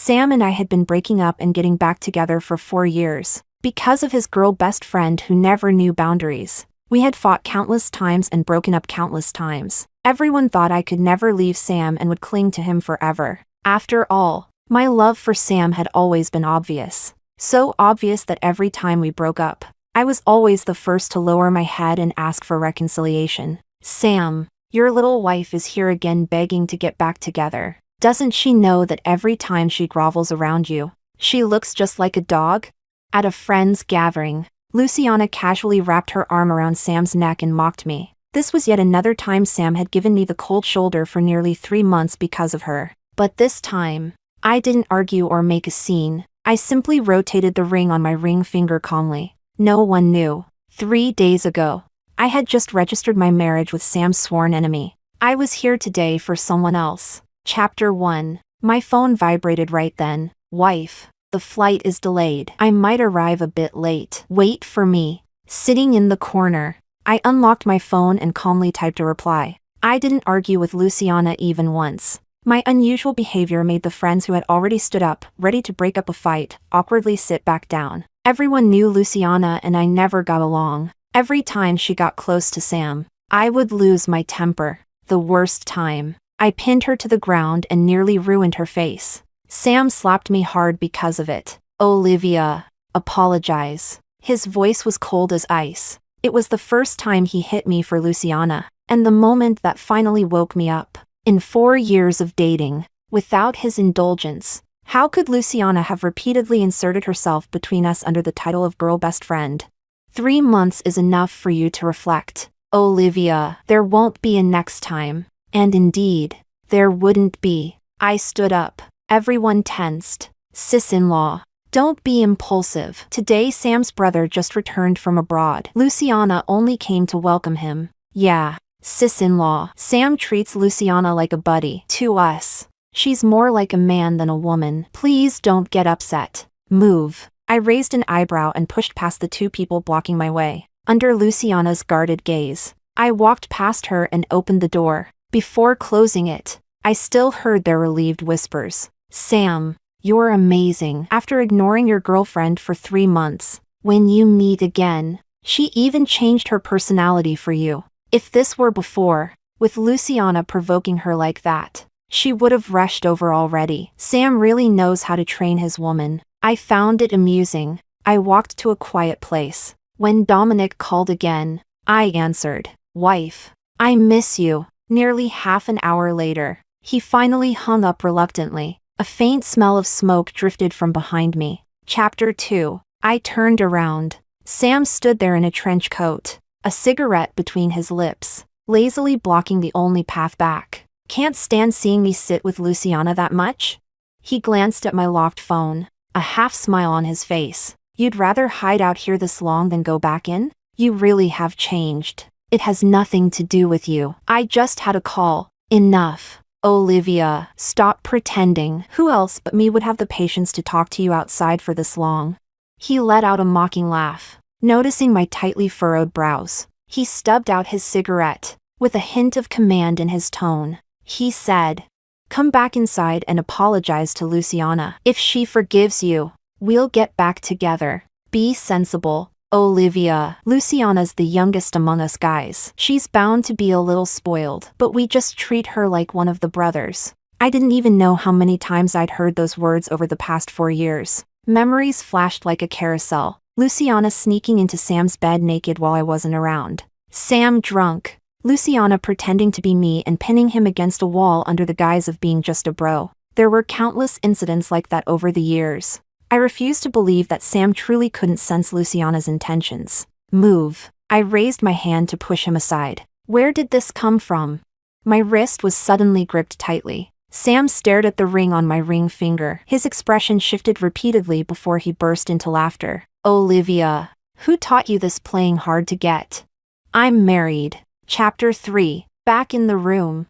Sam and I had been breaking up and getting back together for 4 years. Because of his girl best friend who never knew boundaries. We had fought countless times and broken up countless times. Everyone thought I could never leave Sam and would cling to him forever. After all, my love for Sam had always been obvious. So obvious that every time we broke up, I was always the first to lower my head and ask for reconciliation. Sam, your little wife is here again begging to get back together. Doesn't she know that every time she grovels around you, she looks just like a dog? At a friend's gathering, Luciana casually wrapped her arm around Sam's neck and mocked me. This was yet another time Sam had given me the cold shoulder for nearly 3 months because of her. But this time, I didn't argue or make a scene. I simply rotated the ring on my ring finger calmly. No one knew. 3 days ago, I had just registered my marriage with Sam's sworn enemy. I was here today for someone else. Chapter 1. My phone vibrated right then. Wife. The flight is delayed. I might arrive a bit late. Wait for me. Sitting in the corner, I unlocked my phone and calmly typed a reply. I didn't argue with Luciana even once. My unusual behavior made the friends who had already stood up, ready to break up a fight, awkwardly sit back down. Everyone knew Luciana and I never got along. Every time she got close to Sam, I would lose my temper. The worst time, I pinned her to the ground and nearly ruined her face. Sam slapped me hard because of it. Olivia, apologize. His voice was cold as ice. It was the first time he hit me for Luciana, and the moment that finally woke me up. In 4 years of dating, without his indulgence, how could Luciana have repeatedly inserted herself between us under the title of girl best friend? 3 months is enough for you to reflect. Olivia, there won't be a next time. And indeed, there wouldn't be. I stood up. Everyone tensed. Sis-in-law, don't be impulsive. Today Sam's brother just returned from abroad. Luciana only came to welcome him. Yeah, sis-in-law. Sam treats Luciana like a buddy. To us, she's more like a man than a woman. Please don't get upset. Move. I raised an eyebrow and pushed past the 2 people blocking my way. Under Luciana's guarded gaze, I walked past her and opened the door. Before closing it, I still heard their relieved whispers. Sam, you're amazing. After ignoring your girlfriend for 3 months, when you meet again, she even changed her personality for you. If this were before, with Luciana provoking her like that, she would have rushed over already. Sam really knows how to train his woman. I found it amusing. I walked to a quiet place. When Dominic called again, I answered. Wife, I miss you. Nearly half an hour later, he finally hung up reluctantly. A faint smell of smoke drifted from behind me. Chapter 2. I turned around. Sam stood there in a trench coat, a cigarette between his lips, lazily blocking the only path back. Can't stand seeing me sit with Luciana that much? He glanced at my locked phone, a half smile on his face. You'd rather hide out here this long than go back in? You really have changed. It has nothing to do with you. I just had a call. Enough. Olivia, stop pretending. Who else but me would have the patience to talk to you outside for this long? He let out a mocking laugh. Noticing my tightly furrowed brows, he stubbed out his cigarette, with a hint of command in his tone. He said, come back inside and apologize to Luciana. If she forgives you, we'll get back together. Be sensible. Olivia, Luciana's the youngest among us guys. She's bound to be a little spoiled, but we just treat her like one of the brothers. I didn't even know how many times I'd heard those words over the past 4 years. Memories flashed like a carousel. Luciana sneaking into Sam's bed naked while I wasn't around. Sam drunk. Luciana pretending to be me and pinning him against a wall under the guise of being just a bro. There were countless incidents like that over the years. I refused to believe that Sam truly couldn't sense Luciana's intentions. Move. I raised my hand to push him aside. Where did this come from? My wrist was suddenly gripped tightly. Sam stared at the ring on my ring finger. His expression shifted repeatedly before he burst into laughter. Olivia, who taught you this playing hard to get? I'm married. Chapter 3. Back in the room.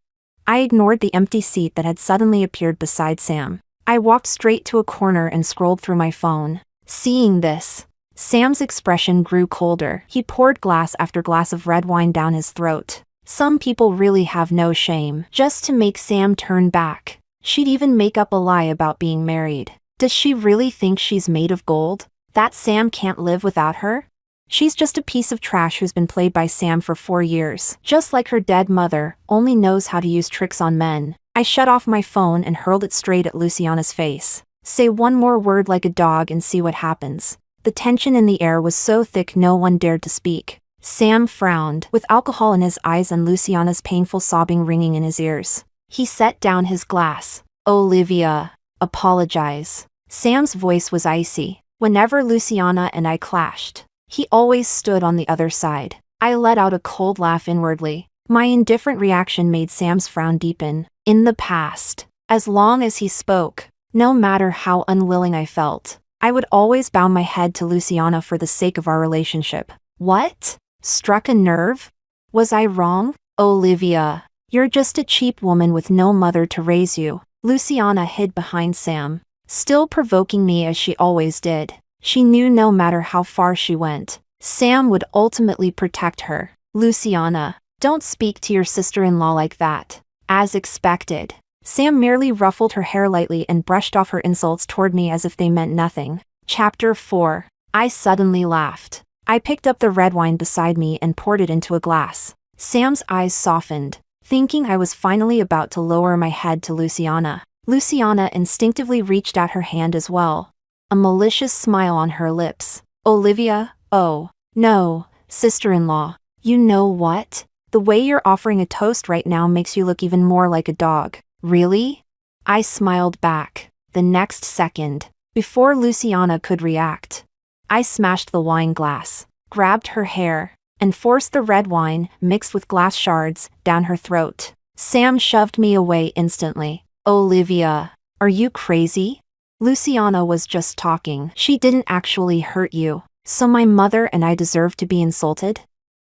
I ignored the empty seat that had suddenly appeared beside Sam. I walked straight to a corner and scrolled through my phone. Seeing this, Sam's expression grew colder. He poured glass after glass of red wine down his throat. Some people really have no shame. Just to make Sam turn back. She'd even make up a lie about being married. Does she really think she's made of gold? That Sam can't live without her? She's just a piece of trash who's been played by Sam for 4 years. Just like her dead mother, only knows how to use tricks on men. I shut off my phone and hurled it straight at Luciana's face. Say one more word like a dog and see what happens. The tension in the air was so thick no one dared to speak. Sam frowned, with alcohol in his eyes and Luciana's painful sobbing ringing in his ears. He set down his glass. Olivia, apologize. Sam's voice was icy. Whenever Luciana and I clashed, he always stood on the other side. I let out a cold laugh inwardly. My indifferent reaction made Sam's frown deepen. In the past, as long as he spoke, no matter how unwilling I felt, I would always bow my head to Luciana for the sake of our relationship. What? Struck a nerve? Was I wrong? Olivia, you're just a cheap woman with no mother to raise you. Luciana hid behind Sam, still provoking me as she always did. She knew no matter how far she went, Sam would ultimately protect her. Luciana, don't speak to your sister-in-law like that. As expected, Sam merely ruffled her hair lightly and brushed off her insults toward me as if they meant nothing. Chapter 4. I suddenly laughed. I picked up the red wine beside me and poured it into a glass. Sam's eyes softened, thinking I was finally about to lower my head to Luciana. Luciana instinctively reached out her hand as well, a malicious smile on her lips. Olivia, oh, no, sister-in-law. You know what? The way you're offering a toast right now makes you look even more like a dog. Really? I smiled back. The next second, before Luciana could react, I smashed the wine glass, grabbed her hair, and forced the red wine, mixed with glass shards, down her throat. Sam shoved me away instantly. Olivia, are you crazy? Luciana was just talking. She didn't actually hurt you, so my mother and I deserve to be insulted?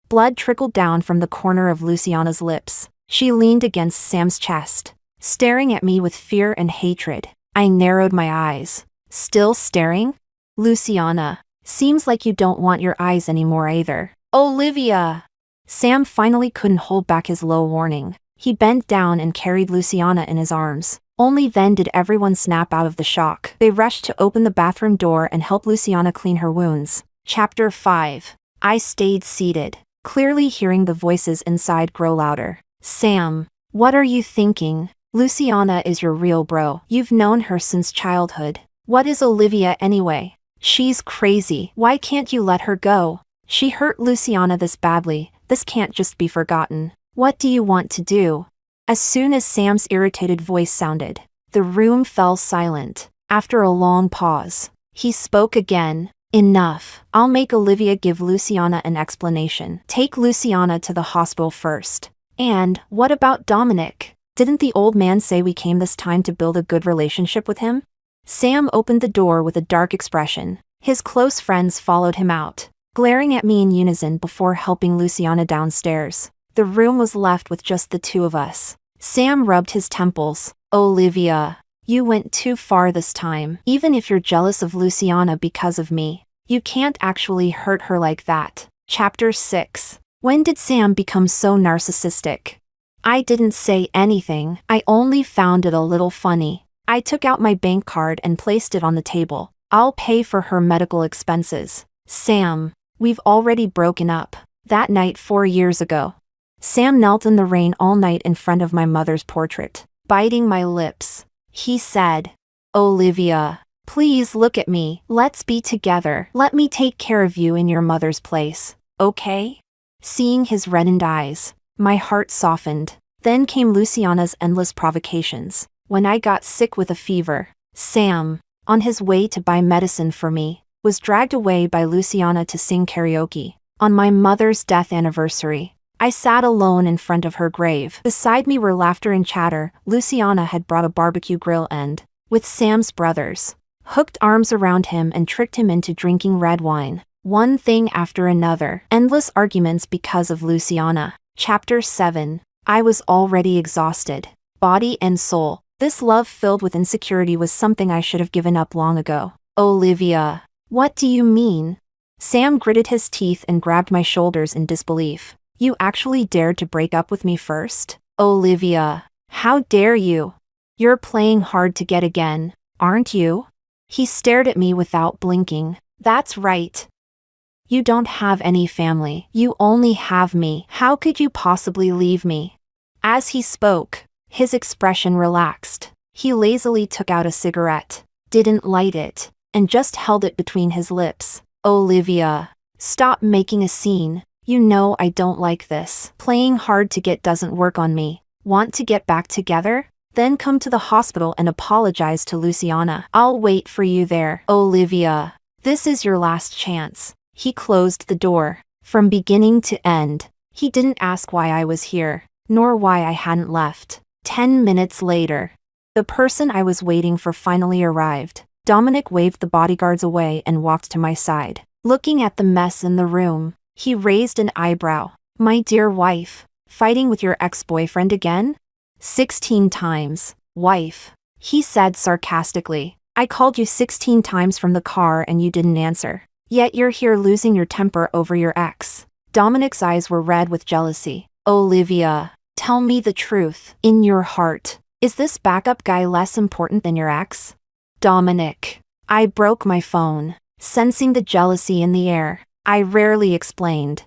Blood trickled down from the corner of Luciana's lips. She leaned against Sam's chest, staring at me with fear and hatred. I narrowed my eyes. Still staring? Luciana, seems like you don't want your eyes anymore either. Olivia! Sam finally couldn't hold back his low warning. He bent down and carried Luciana in his arms. Only then did everyone snap out of the shock. They rushed to open the bathroom door and help Luciana clean her wounds. Chapter 5. I stayed seated, clearly hearing the voices inside grow louder. Sam, what are you thinking? Luciana is your real bro. You've known her since childhood. What is Olivia anyway? She's crazy. Why can't you let her go? She hurt Luciana this badly. This can't just be forgotten. What do you want to do? As soon as Sam's irritated voice sounded, the room fell silent. After a long pause, he spoke again. Enough. I'll make Olivia give Luciana an explanation. Take Luciana to the hospital first. And what about Dominic? Didn't the old man say we came this time to build a good relationship with him? Sam opened the door with a dark expression. His close friends followed him out, glaring at me in unison before helping Luciana downstairs. The room was left with just the two of us. Sam rubbed his temples. Olivia, you went too far this time. Even if you're jealous of Luciana because of me, you can't actually hurt her like that. Chapter 6. When did Sam become so narcissistic? I didn't say anything. I only found it a little funny. I took out my bank card and placed it on the table. I'll pay for her medical expenses. Sam, we've already broken up. That night 4 years ago. Sam knelt in the rain all night in front of my mother's portrait, biting my lips. He said, Olivia, please look at me. Let's be together. Let me take care of you in your mother's place, okay? Seeing his reddened eyes, my heart softened. Then came Luciana's endless provocations. When I got sick with a fever, Sam, on his way to buy medicine for me, was dragged away by Luciana to sing karaoke. On my mother's death anniversary, I sat alone in front of her grave. Beside me were laughter and chatter. Luciana had brought a barbecue grill and, with Sam's brothers, hooked arms around him and tricked him into drinking red wine. One thing after another. Endless arguments because of Luciana. Chapter 7. I was already exhausted, body and soul. This love filled with insecurity was something I should have given up long ago. Olivia, what do you mean? Sam gritted his teeth and grabbed my shoulders in disbelief. You actually dared to break up with me first? Olivia, how dare you? You're playing hard to get again, aren't you? He stared at me without blinking. That's right. You don't have any family. You only have me. How could you possibly leave me? As he spoke, his expression relaxed. He lazily took out a cigarette, didn't light it, and just held it between his lips. Olivia, stop making a scene. You know I don't like this. Playing hard to get doesn't work on me. Want to get back together? Then come to the hospital and apologize to Luciana. I'll wait for you there. Olivia, this is your last chance. He closed the door. From beginning to end, he didn't ask why I was here, nor why I hadn't left. 10 minutes later, the person I was waiting for finally arrived. Dominic waved the bodyguards away and walked to my side. Looking at the mess in the room, he raised an eyebrow. My dear wife, fighting with your ex-boyfriend again? 16 times, wife, he said sarcastically. I called you 16 times from the car and you didn't answer. Yet you're here losing your temper over your ex. Dominic's eyes were red with jealousy. Olivia, tell me the truth. In your heart, is this backup guy less important than your ex? Dominic. I broke my phone, sensing the jealousy in the air. I rarely explained.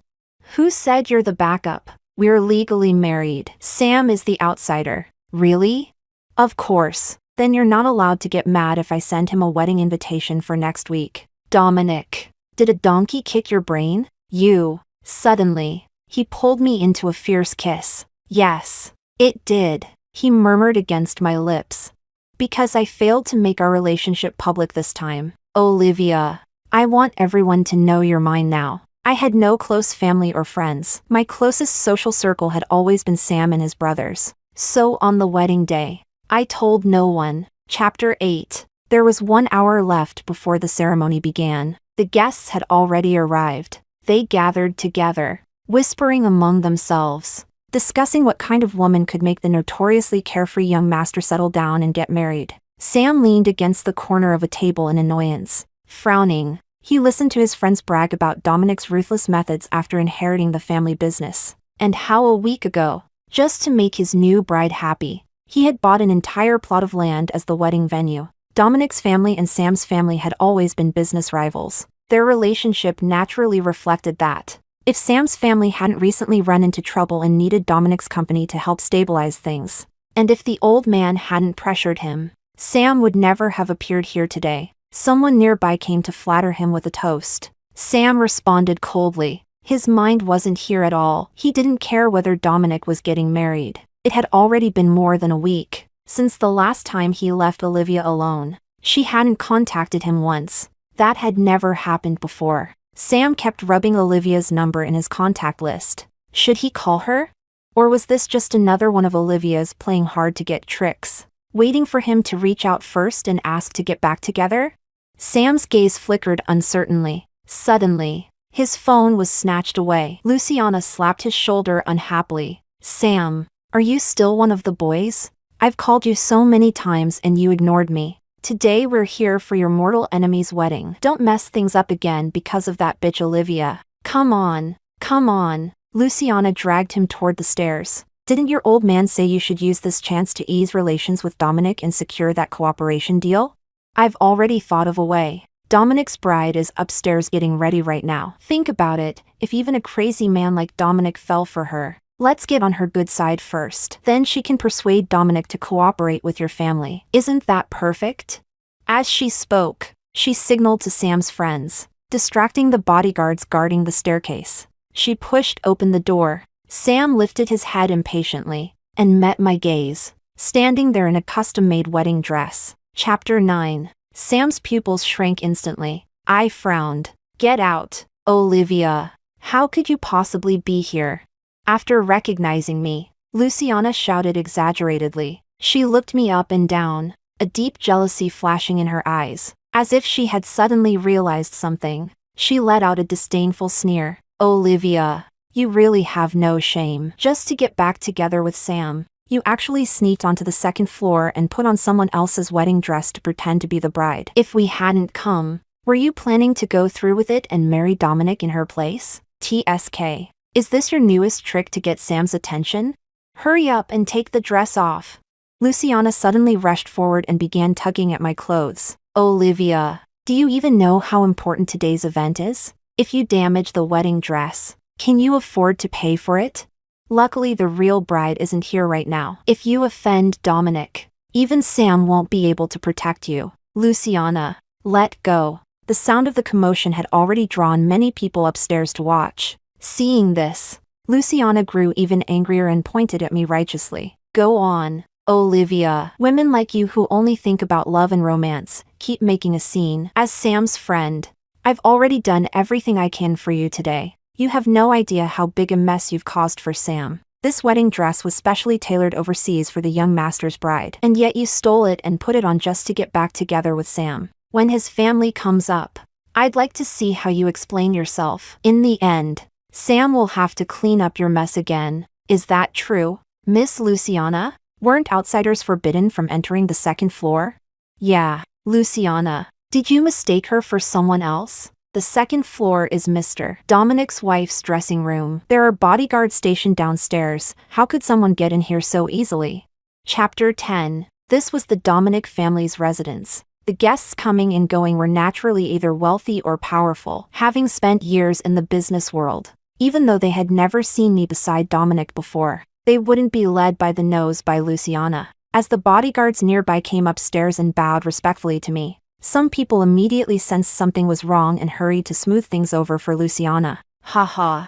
Who said you're the backup? We're legally married. Sam is the outsider. Really? Of course. Then you're not allowed to get mad if I send him a wedding invitation for next week. Dominic. Did a donkey kick your brain? You. Suddenly, he pulled me into a fierce kiss. Yes, it did, he murmured against my lips. Because I failed to make our relationship public this time. Olivia, I want everyone to know you're mine now. I had no close family or friends. My closest social circle had always been Sam and his brothers. So on the wedding day, I told no one. Chapter 8. There was 1 hour left before the ceremony began. The guests had already arrived. They gathered together, whispering among themselves, discussing what kind of woman could make the notoriously carefree young master settle down and get married. Sam leaned against the corner of a table in annoyance. Frowning, he listened to his friends brag about Dominic's ruthless methods after inheriting the family business, and how a week ago, just to make his new bride happy, he had bought an entire plot of land as the wedding venue. Dominic's family and Sam's family had always been business rivals. Their relationship naturally reflected that. If Sam's family hadn't recently run into trouble and needed Dominic's company to help stabilize things, and if the old man hadn't pressured him, Sam would never have appeared here today. Someone nearby came to flatter him with a toast. Sam responded coldly. His mind wasn't here at all. He didn't care whether Dominic was getting married. It had already been more than a week since the last time he left Olivia alone. She hadn't contacted him once. That had never happened before. Sam kept rubbing Olivia's number in his contact list. Should he call her? Or was this just another one of Olivia's playing hard to get tricks, waiting for him to reach out first and ask to get back together? Sam's gaze flickered uncertainly. Suddenly, his phone was snatched away. Luciana slapped his shoulder unhappily. Sam, are you still one of the boys? I've called you so many times and you ignored me. Today we're here for your mortal enemy's wedding. Don't mess things up again because of that bitch Olivia. Come on, come on. Luciana dragged him toward the stairs. Didn't your old man say you should use this chance to ease relations with Dominic and secure that cooperation deal? I've already thought of a way. Dominic's bride is upstairs getting ready right now. Think about it, if even a crazy man like Dominic fell for her. Let's get on her good side first. Then she can persuade Dominic to cooperate with your family. Isn't that perfect? As she spoke, she signaled to Sam's friends, distracting the bodyguards guarding the staircase. She pushed open the door. Sam lifted his head impatiently and met my gaze, standing there in a custom-made wedding dress. Chapter 9. Sam's pupils shrank instantly. I frowned. Get out, Olivia. How could you possibly be here? After recognizing me, Luciana shouted exaggeratedly. She looked me up and down, a deep jealousy flashing in her eyes, as if she had suddenly realized something. She let out a disdainful sneer. Olivia, you really have no shame. Just to get back together with Sam, you actually sneaked onto the second floor and put on someone else's wedding dress to pretend to be the bride. If we hadn't come, were you planning to go through with it and marry Dominic in her place? TSK. Is this your newest trick to get Sam's attention? Hurry up and take the dress off. Luciana suddenly rushed forward and began tugging at my clothes. Olivia, do you even know how important today's event is? If you damage the wedding dress, can you afford to pay for it? Luckily, the real bride isn't here right now. If you offend Dominic, even Sam won't be able to protect you. Luciana, let go. The sound of the commotion had already drawn many people upstairs to watch. Seeing this, Luciana grew even angrier and pointed at me righteously. Go on, Olivia. Women like you who only think about love and romance keep making a scene. As Sam's friend, I've already done everything I can for you today. You have no idea how big a mess you've caused for Sam. This wedding dress was specially tailored overseas for the young master's bride, and yet you stole it and put it on just to get back together with Sam. When his family comes up, I'd like to see how you explain yourself. In the end, Sam will have to clean up your mess again. Is that true, Miss Luciana? Weren't outsiders forbidden from entering the second floor? Yeah, Luciana. Did you mistake her for someone else? The second floor is Mr. Dominic's wife's dressing room. There are bodyguards stationed downstairs. How could someone get in here so easily? Chapter 10. This was the Dominic family's residence. The guests coming and going were naturally either wealthy or powerful, having spent years in the business world. Even though they had never seen me beside Dominic before, they wouldn't be led by the nose by Luciana. As the bodyguards nearby came upstairs and bowed respectfully to me, some people immediately sensed something was wrong and hurried to smooth things over for Luciana. Haha.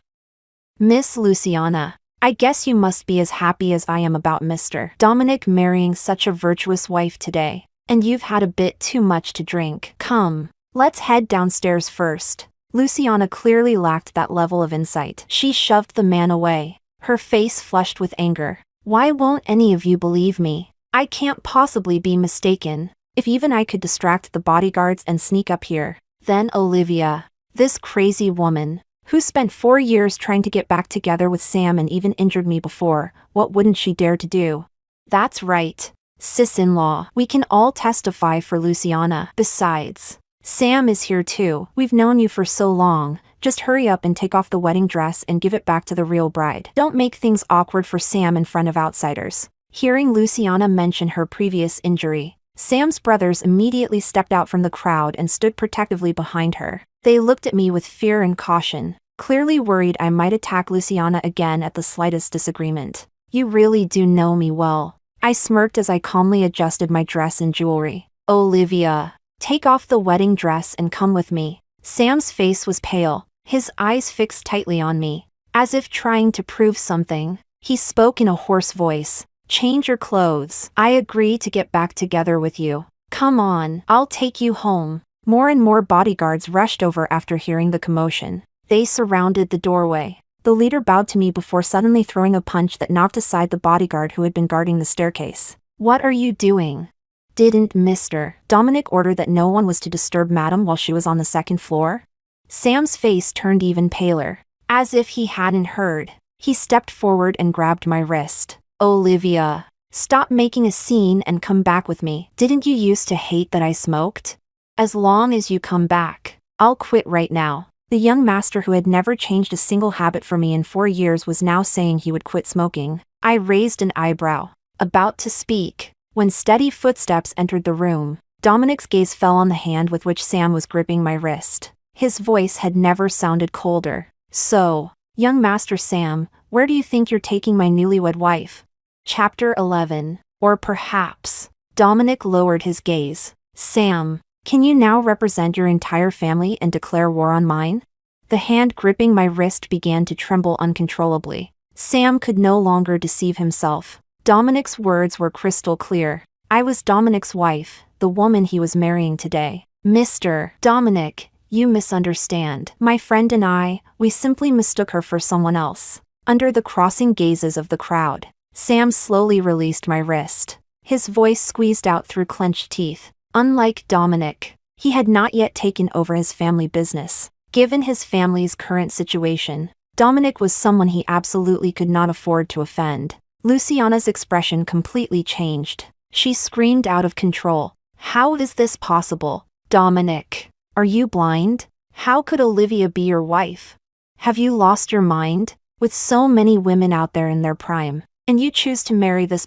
Miss Luciana, I guess you must be as happy as I am about Mr. Dominic marrying such a virtuous wife today. And you've had a bit too much to drink. Come, let's head downstairs first. Luciana clearly lacked that level of insight. She shoved the man away, her face flushed with anger. Why won't any of you believe me? I can't possibly be mistaken. If even I could distract the bodyguards and sneak up here, then Olivia, this crazy woman, who spent 4 years trying to get back together with Sam and even injured me before, what wouldn't she dare to do? That's right, sis-in-law. We can all testify for Luciana. Besides, Sam is here too. We've known you for so long. Just hurry up and take off the wedding dress and give it back to the real bride. Don't make things awkward for Sam in front of outsiders. Hearing Luciana mention her previous injury, Sam's brothers immediately stepped out from the crowd and stood protectively behind her. They looked at me with fear and caution, clearly worried I might attack Luciana again at the slightest disagreement. You really do know me well. I smirked as I calmly adjusted my dress and jewelry. Olivia, take off the wedding dress and come with me. Sam's face was pale, his eyes fixed tightly on me, as if trying to prove something. He spoke in a hoarse voice. Change your clothes. I agree to get back together with you. Come on, I'll take you home. More and more bodyguards rushed over after hearing the commotion. They surrounded the doorway. The leader bowed to me before suddenly throwing a punch that knocked aside the bodyguard who had been guarding the staircase. What are you doing? Didn't Mr. Dominic order that no one was to disturb Madam while she was on the second floor? Sam's face turned even paler. As if he hadn't heard, he stepped forward and grabbed my wrist. Olivia, stop making a scene and come back with me. Didn't you used to hate that I smoked? As long as you come back, I'll quit right now. The young master who had never changed a single habit for me in 4 years was now saying he would quit smoking. I raised an eyebrow, about to speak, when steady footsteps entered the room. Dominic's gaze fell on the hand with which Sam was gripping my wrist. His voice had never sounded colder. So, young Master Sam, where do you think you're taking my newlywed wife? Chapter 11. Or perhaps. Dominic lowered his gaze. Sam, can you now represent your entire family and declare war on mine? The hand gripping my wrist began to tremble uncontrollably. Sam could no longer deceive himself. Dominic's words were crystal clear. I was Dominic's wife, the woman he was marrying today. Mr. Dominic, you misunderstand. My friend and I, we simply mistook her for someone else. Under the crossing gazes of the crowd, Sam slowly released my wrist. His voice squeezed out through clenched teeth. Unlike Dominic, he had not yet taken over his family business. Given his family's current situation, Dominic was someone he absolutely could not afford to offend. Luciana's expression completely changed. She screamed out of control. How is this possible? Dominic, are you blind? How could Olivia be your wife? Have you lost your mind? With so many women out there in their prime, and you choose to marry this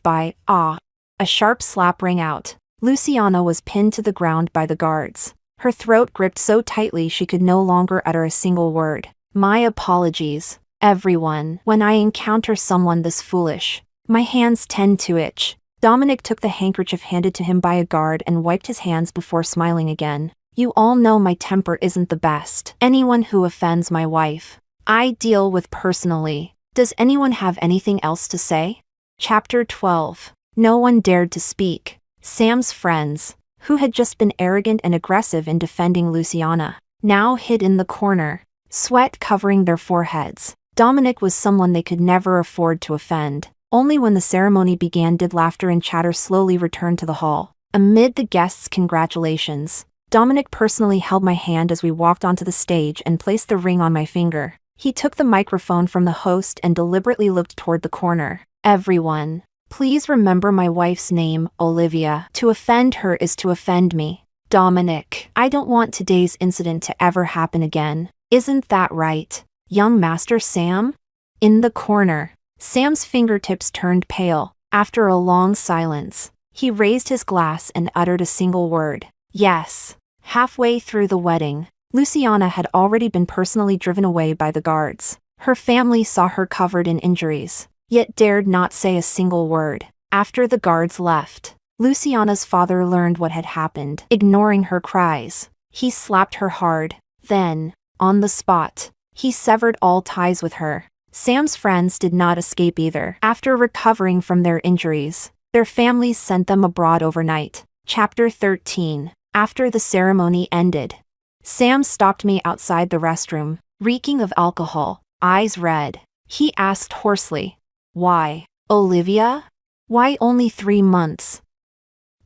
A sharp slap rang out. Luciana was pinned to the ground by the guards. Her throat gripped so tightly she could no longer utter a single word. My apologies, everyone. When I encounter someone this foolish, my hands tend to itch. Dominic took the handkerchief handed to him by a guard and wiped his hands before smiling again. You all know my temper isn't the best. Anyone who offends my wife, I deal with personally. Does anyone have anything else to say? Chapter 12. No one dared to speak. Sam's friends, who had just been arrogant and aggressive in defending Luciana, now hid in the corner, sweat covering their foreheads. Dominic was someone they could never afford to offend. Only when the ceremony began did laughter and chatter slowly return to the hall. Amid the guests' congratulations, Dominic personally held my hand as we walked onto the stage and placed the ring on my finger. He took the microphone from the host and deliberately looked toward the corner. Everyone, please remember my wife's name, Olivia. To offend her is to offend me. Dominic, I don't want today's incident to ever happen again. Isn't that right, young Master Sam? In the corner, Sam's fingertips turned pale. After a long silence, he raised his glass and uttered a single word. Yes. Halfway through the wedding, Luciana had already been personally driven away by the guards. Her family saw her covered in injuries, yet dared not say a single word. After the guards left, Luciana's father learned what had happened. Ignoring her cries, he slapped her hard. Then, on the spot, he severed all ties with her. Sam's friends did not escape either. After recovering from their injuries, their families sent them abroad overnight. Chapter 13. After the ceremony ended, Sam stopped me outside the restroom, reeking of alcohol, eyes red. He asked hoarsely, "Why, Olivia? Why only 3 months?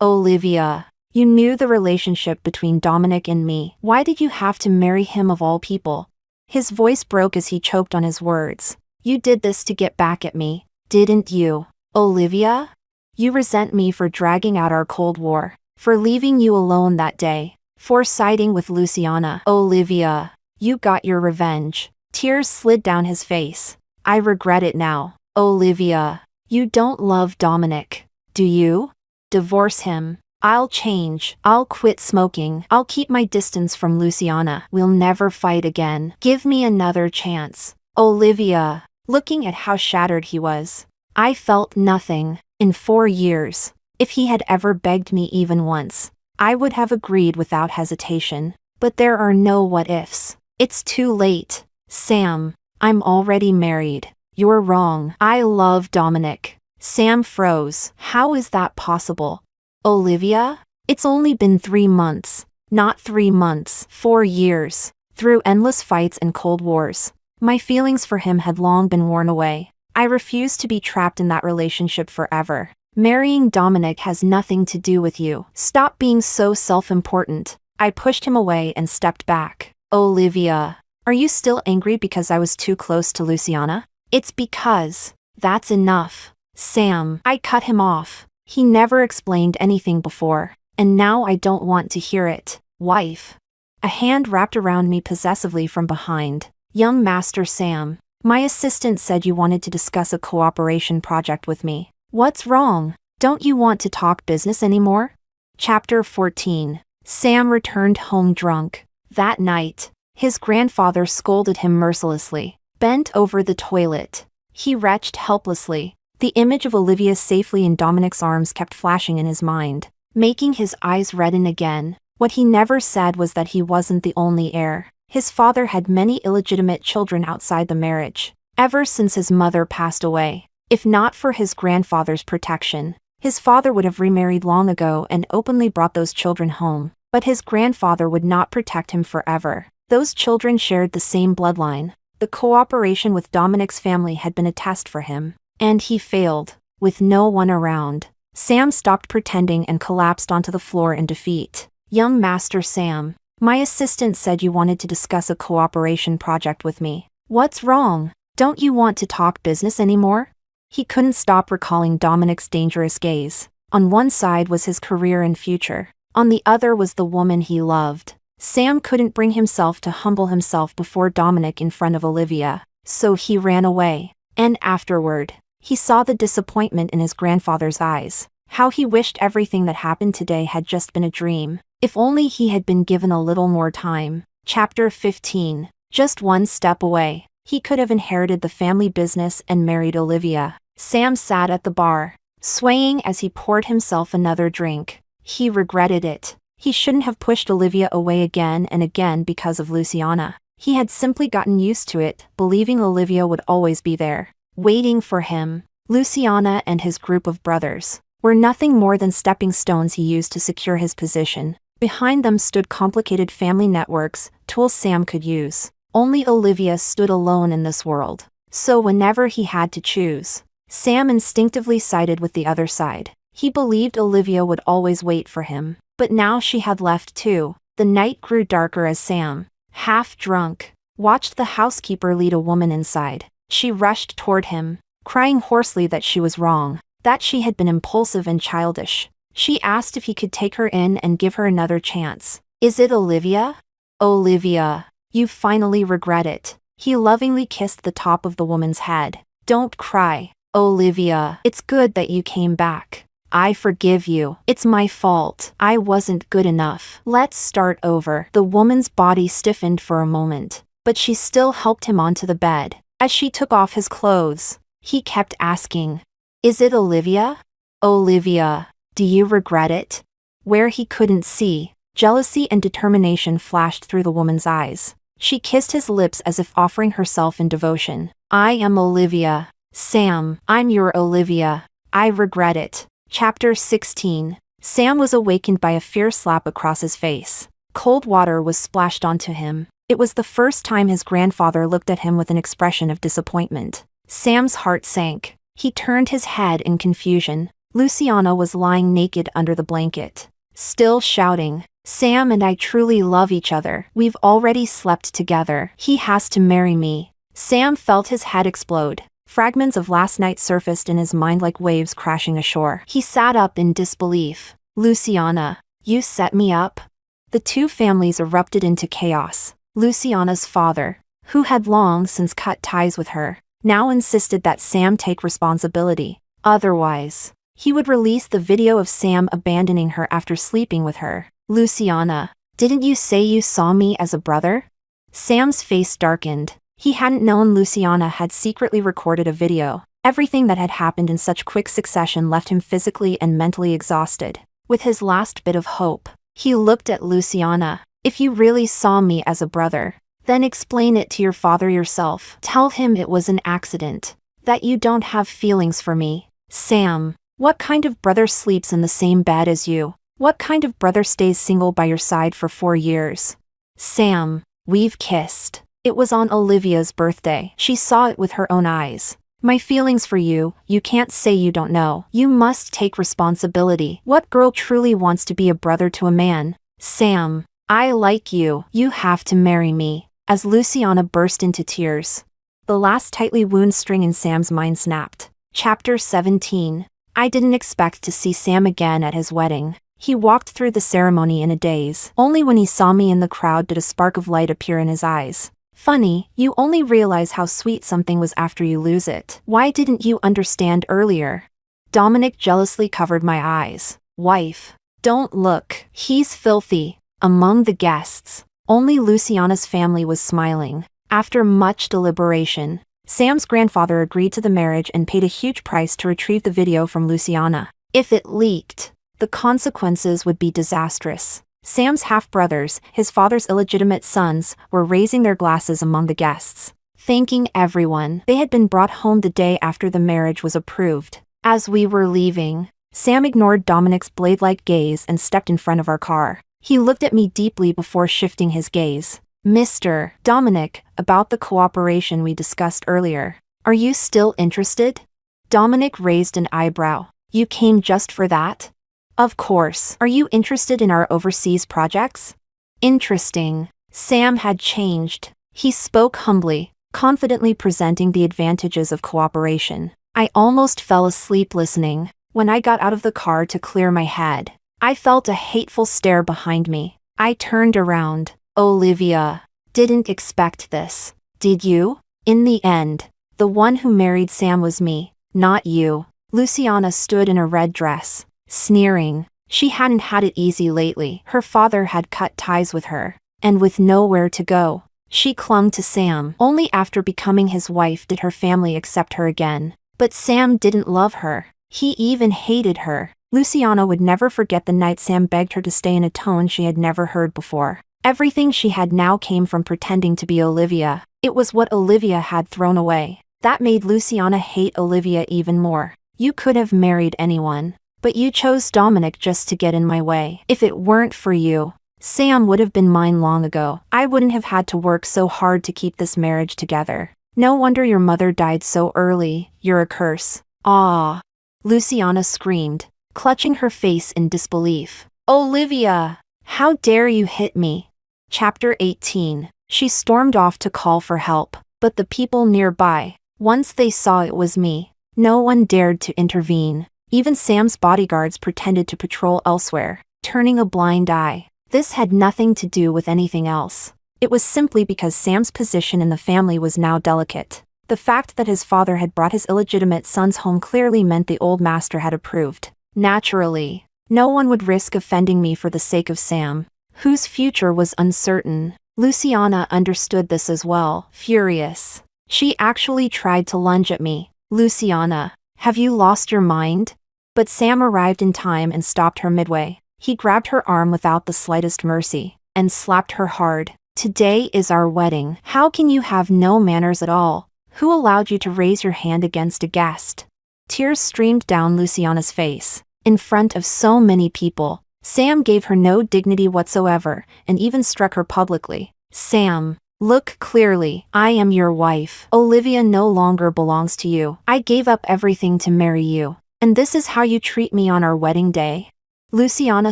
Olivia, you knew the relationship between Dominic and me. Why did you have to marry him of all people?" His voice broke as he choked on his words. "You did this to get back at me, didn't you, Olivia? You resent me for dragging out our Cold War, for leaving you alone that day, for siding with Luciana. Olivia, you got your revenge." Tears slid down his face. "I regret it now. Olivia, you don't love Dominic, do you? Divorce him. I'll change. I'll quit smoking. I'll keep my distance from Luciana. We'll never fight again. Give me another chance, Olivia." Looking at how shattered he was, I felt nothing. In 4 years, if he had ever begged me even once, I would have agreed without hesitation. But there are no what-ifs. It's too late. Sam, I'm already married. You're wrong. I love Dominic. Sam froze. How is that possible? Olivia? It's only been 3 months. Not 3 months. 4 years. Through endless fights and cold wars, my feelings for him had long been worn away. I refused to be trapped in that relationship forever. Marrying Dominic has nothing to do with you. Stop being so self-important. I pushed him away and stepped back. Olivia, are you still angry because I was too close to Luciana? It's because. That's enough. Sam, I cut him off. He never explained anything before, and now I don't want to hear it. Wife. A hand wrapped around me possessively from behind. Young Master Sam, my assistant said you wanted to discuss a cooperation project with me. What's wrong? Don't you want to talk business anymore? Chapter 14. Sam returned home drunk. That night, his grandfather scolded him mercilessly. Bent over the toilet, he retched helplessly. The image of Olivia safely in Dominic's arms kept flashing in his mind, making his eyes redden again. What he never said was that he wasn't the only heir. His father had many illegitimate children outside the marriage, ever since his mother passed away. If not for his grandfather's protection, his father would have remarried long ago and openly brought those children home. But his grandfather would not protect him forever. Those children shared the same bloodline. The cooperation with Dominic's family had been a test for him, and he failed. With no one around, Sam stopped pretending and collapsed onto the floor in defeat. Young Master Sam, my assistant said you wanted to discuss a cooperation project with me. What's wrong? Don't you want to talk business anymore? He couldn't stop recalling Dominic's dangerous gaze. On one side was his career and future. On the other was the woman he loved. Sam couldn't bring himself to humble himself before Dominic in front of Olivia, so he ran away. And afterward, he saw the disappointment in his grandfather's eyes. How he wished everything that happened today had just been a dream. If only he had been given a little more time. Chapter 15. Just one step away. He could have inherited the family business and married Olivia. Sam sat at the bar, swaying as he poured himself another drink. He regretted it. He shouldn't have pushed Olivia away again and again because of Luciana. He had simply gotten used to it, believing Olivia would always be there, waiting for him. Luciana and his group of brothers were nothing more than stepping stones he used to secure his position. Behind them stood complicated family networks, tools Sam could use. Only Olivia stood alone in this world. So whenever he had to choose, Sam instinctively sided with the other side. He believed Olivia would always wait for him. But now she had left too. The night grew darker as Sam, half drunk, watched the housekeeper lead a woman inside. She rushed toward him, crying hoarsely that she was wrong, that she had been impulsive and childish. She asked if he could take her in and give her another chance. Is it Olivia? Olivia, you finally regret it. He lovingly kissed the top of the woman's head. Don't cry, Olivia. It's good that you came back. I forgive you. It's my fault. I wasn't good enough. Let's start over. The woman's body stiffened for a moment, but she still helped him onto the bed. As she took off his clothes, he kept asking, Is it Olivia? Olivia, do you regret it? Where he couldn't see, jealousy and determination flashed through the woman's eyes. She kissed his lips as if offering herself in devotion. I am Olivia. Sam, I'm your Olivia. I regret it. Chapter 16. Sam was awakened by a fierce slap across his face. Cold water was splashed onto him. It was the first time his grandfather looked at him with an expression of disappointment. Sam's heart sank. He turned his head in confusion. Luciana was lying naked under the blanket, still shouting, Sam and I truly love each other. We've already slept together. He has to marry me. Sam felt his head explode. Fragments of last night surfaced in his mind like waves crashing ashore. He sat up in disbelief. Luciana, you set me up? The two families erupted into chaos. Luciana's father, who had long since cut ties with her, now insisted that Sam take responsibility. Otherwise, he would release the video of Sam abandoning her after sleeping with her. Luciana, didn't you say you saw me as a brother? Sam's face darkened. He hadn't known Luciana had secretly recorded a video. Everything that had happened in such quick succession left him physically and mentally exhausted. With his last bit of hope, he looked at Luciana. If you really saw me as a brother, then explain it to your father yourself. Tell him it was an accident, that you don't have feelings for me. Sam, what kind of brother sleeps in the same bed as you? What kind of brother stays single by your side for 4 years? Sam, we've kissed. It was on Olivia's birthday. She saw it with her own eyes. My feelings for you, you can't say you don't know. You must take responsibility. What girl truly wants to be a brother to a man? Sam, I like you. You have to marry me. As Luciana burst into tears, the last tightly wound string in Sam's mind snapped. Chapter 17. I didn't expect to see Sam again at his wedding. He walked through the ceremony in a daze. Only when he saw me in the crowd did a spark of light appear in his eyes. Funny, you only realize how sweet something was after you lose it. Why didn't you understand earlier? Dominic jealously covered my eyes. Wife, don't look. He's filthy. Among the guests, only Luciana's family was smiling. After much deliberation, Sam's grandfather agreed to the marriage and paid a huge price to retrieve the video from Luciana. If it leaked, the consequences would be disastrous. Sam's half-brothers, his father's illegitimate sons, were raising their glasses among the guests, thanking everyone. They had been brought home the day after the marriage was approved. As we were leaving, Sam ignored Dominic's blade-like gaze and stepped in front of our car. He looked at me deeply before shifting his gaze. Mr. Dominic, about the cooperation we discussed earlier. Are you still interested? Dominic raised an eyebrow. You came just for that? Of course. Are you interested in our overseas projects? Interesting. Sam had changed. He spoke humbly, confidently presenting the advantages of cooperation. I almost fell asleep listening. When I got out of the car to clear my head, I felt a hateful stare behind me. I turned around. Olivia, didn't expect this. Did you? In the end, the one who married Sam was me, not you. Luciana stood in a red dress. sneering. She hadn't had it easy lately. Her father had cut ties with her, and with nowhere to go, she clung to Sam. Only after becoming his wife did her family accept her again. But Sam didn't love her. He even hated her. Luciana would never forget the night Sam begged her to stay in a tone she had never heard before. Everything she had now came from pretending to be Olivia. It was what Olivia had thrown away. That made Luciana hate Olivia even more. You could have married anyone, but you chose Dominic just to get in my way. If it weren't for you, Sam would have been mine long ago. I wouldn't have had to work so hard to keep this marriage together. No wonder your mother died so early. You're a curse. Ah! Luciana screamed, clutching her face in disbelief. Olivia! How dare you hit me? Chapter 18. She stormed off to call for help, but the people nearby, once they saw it was me, no one dared to intervene. Even Sam's bodyguards pretended to patrol elsewhere, turning a blind eye. This had nothing to do with anything else. It was simply because Sam's position in the family was now delicate. The fact that his father had brought his illegitimate sons home clearly meant the old master had approved. Naturally, no one would risk offending me for the sake of Sam, whose future was uncertain. Luciana understood this as well, furious. She actually tried to lunge at me. Luciana, have you lost your mind? But Sam arrived in time and stopped her midway. He grabbed her arm without the slightest mercy, and slapped her hard. Today is our wedding. How can you have no manners at all? Who allowed you to raise your hand against a guest? Tears streamed down Luciana's face. In front of so many people, Sam gave her no dignity whatsoever, and even struck her publicly. Sam, look clearly. I am your wife. Olivia no longer belongs to you. I gave up everything to marry you. And this is how you treat me on our wedding day? Luciana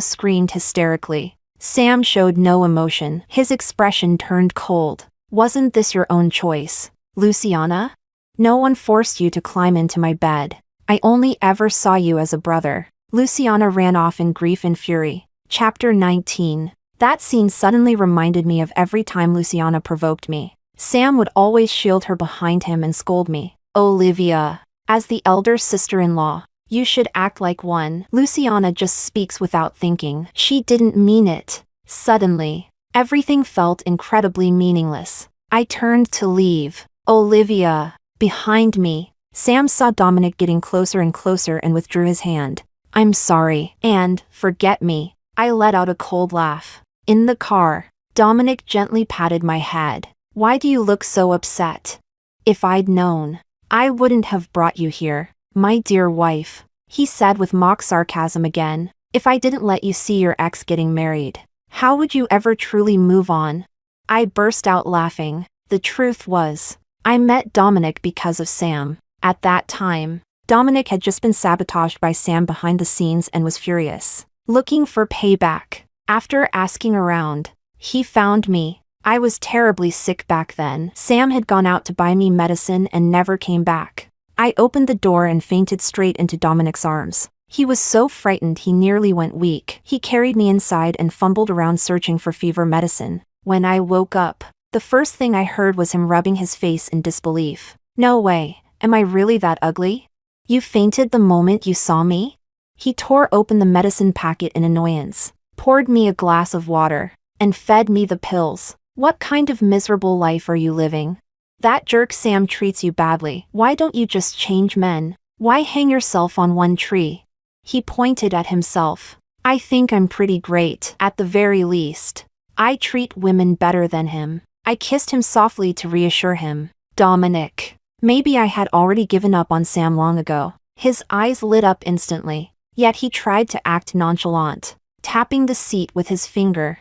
screamed hysterically. Sam showed no emotion. His expression turned cold. Wasn't this your own choice, Luciana? No one forced you to climb into my bed. I only ever saw you as a brother. Luciana ran off in grief and fury. Chapter 19. That scene suddenly reminded me of every time Luciana provoked me. Sam would always shield her behind him and scold me. Olivia, as the elder sister-in-law, you should act like one. Luciana just speaks without thinking. She didn't mean it. Suddenly, everything felt incredibly meaningless. I turned to leave. Olivia, behind me. Sam saw Dominic getting closer and closer and withdrew his hand. I'm sorry, and forget me. I let out a cold laugh. In the car, Dominic gently patted my head. Why do you look so upset? If I'd known, I wouldn't have brought you here, my dear wife, he said with mock sarcasm again. If I didn't let you see your ex getting married, how would you ever truly move on? I burst out laughing. The truth was, I met Dominic because of Sam. At that time, Dominic had just been sabotaged by Sam behind the scenes and was furious, looking for payback. After asking around, he found me. I was terribly sick back then. Sam had gone out to buy me medicine and never came back. I opened the door and fainted straight into Dominic's arms. He was so frightened he nearly went weak. He carried me inside and fumbled around searching for fever medicine. When I woke up, the first thing I heard was him rubbing his face in disbelief. No way, am I really that ugly? You fainted the moment you saw me? He tore open the medicine packet in annoyance, poured me a glass of water, and fed me the pills. What kind of miserable life are you living? That jerk Sam treats you badly. Why don't you just change men? Why hang yourself on one tree? He pointed at himself. I think I'm pretty great, at the very least. I treat women better than him. I kissed him softly to reassure him. Dominic. Maybe I had already given up on Sam long ago. His eyes lit up instantly, yet he tried to act nonchalant, tapping the seat with his finger.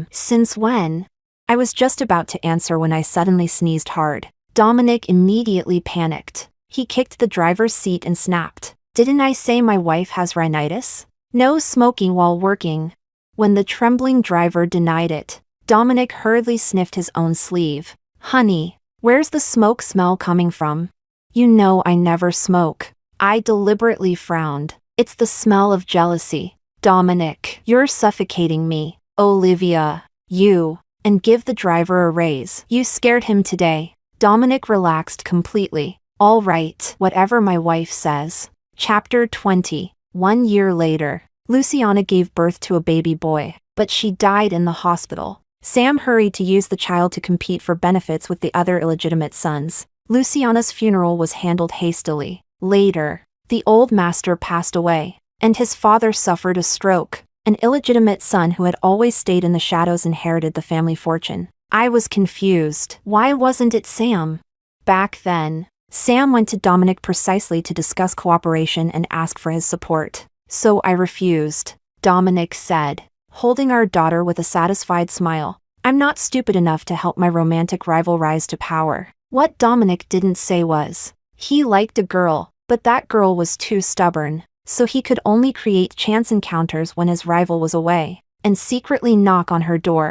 Since when? I was just about to answer when I suddenly sneezed hard. Dominic immediately panicked. He kicked the driver's seat and snapped. Didn't I say my wife has rhinitis? No smoking while working. When the trembling driver denied it, Dominic hurriedly sniffed his own sleeve. Honey, where's the smoke smell coming from? You know I never smoke. I deliberately frowned. It's the smell of jealousy. Dominic, you're suffocating me. Olivia, you. And give the driver a raise. You scared him today. Dominic relaxed completely. All right, whatever my wife says. Chapter 20. 1 year later, Luciana gave birth to a baby boy, but she died in the hospital. Sam hurried to use the child to compete for benefits with the other illegitimate sons. Luciana's funeral was handled hastily. Later, the old master passed away, and his father suffered a stroke. An illegitimate son who had always stayed in the shadows inherited the family fortune. I was confused. Why wasn't it Sam? Back then, Sam went to Dominic precisely to discuss cooperation and ask for his support. So I refused, Dominic said, holding our daughter with a satisfied smile. I'm not stupid enough to help my romantic rival rise to power. What Dominic didn't say was, he liked a girl, but that girl was too stubborn, so he could only create chance encounters when his rival was away, and secretly knock on her door.